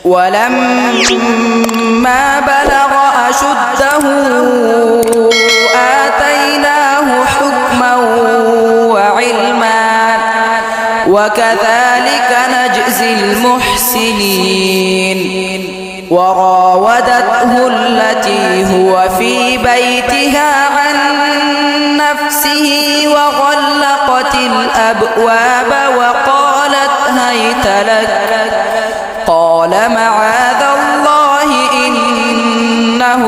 ولما بلغ أشده آتيناه حكما وعلما وكذلك نجزي المحسنين وراودته التي هو في بيتها عن نفسه وغلقت الأبواب وقالت هيت لك قال معاذ الله إنه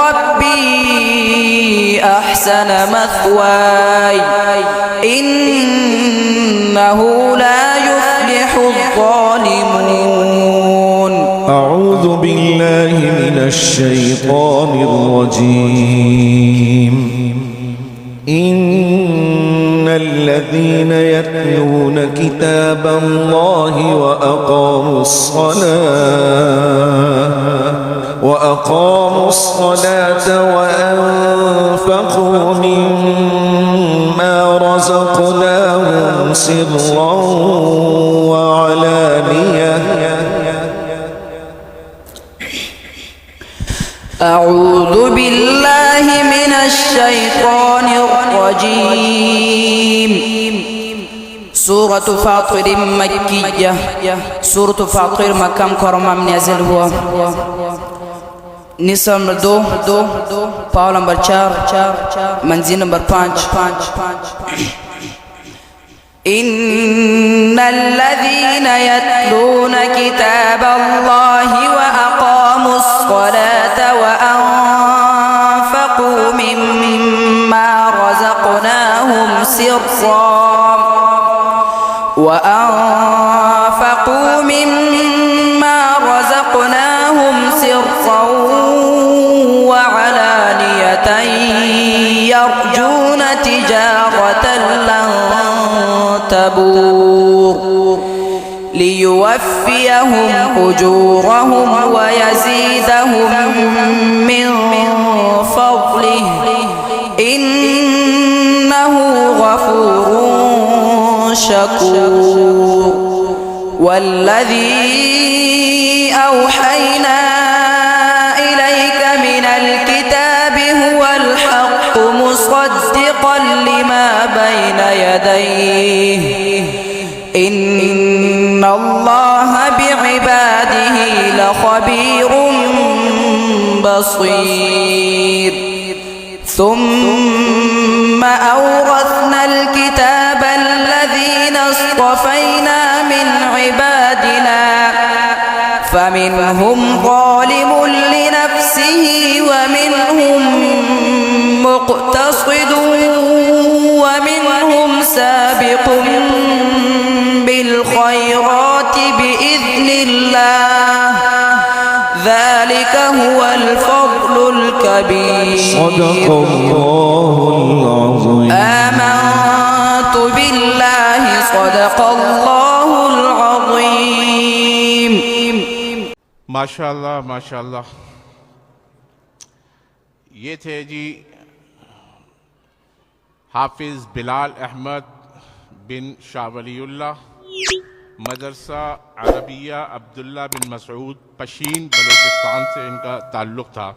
ربي أحسن مثواي إنه لا يفلح الظالمون. أعوذ بالله من الشيطان الرجيم. إن الذين يتلون كتاب الله وأقاموا الصلاة وأنفقوا مما رزقناهم سرا وعلانية. أعوذ بالله من الشيطان الرجيم. سورة فاطر مكية. سورة فاطر مكام كرمام نازل هو نصر نمبر 2 پاو نمبر 4 منزل نمبر 5. إن الذين يتلون كتاب الله وأقاموا الصلاة وأنفقوا مما رزقناهم سرا وعلانية يرجون تجارة لن تبور ليوفيهم أجورهم ويزيدهم من فضله إنه غفور شكور. والذي أوحينا إليك من الكتاب هو الحق مصدقا لما بين يديه إن الله بعباده لخبير بصير. ثم أورثنا الكتاب الذين اصطفينا من عبادنا فمنهم ظالم لنفسه ومنهم مقتصد ومنهم سابق بالخيرات بإذن الله ذلك هو الفضل الكبير. صدق الله العظيم. آمنت بالله صدق الله العظيم. माशाअल्लाह माशाअल्लाह। ये थे जी हाफिज़ बिलाल अहमद बिन शाह वलीउल्लाह, मदरसा अरबिया अब्दुल्ला बिन मसऊद, पशीन बलूचिस्तान से इनका ताल्लुक़ था।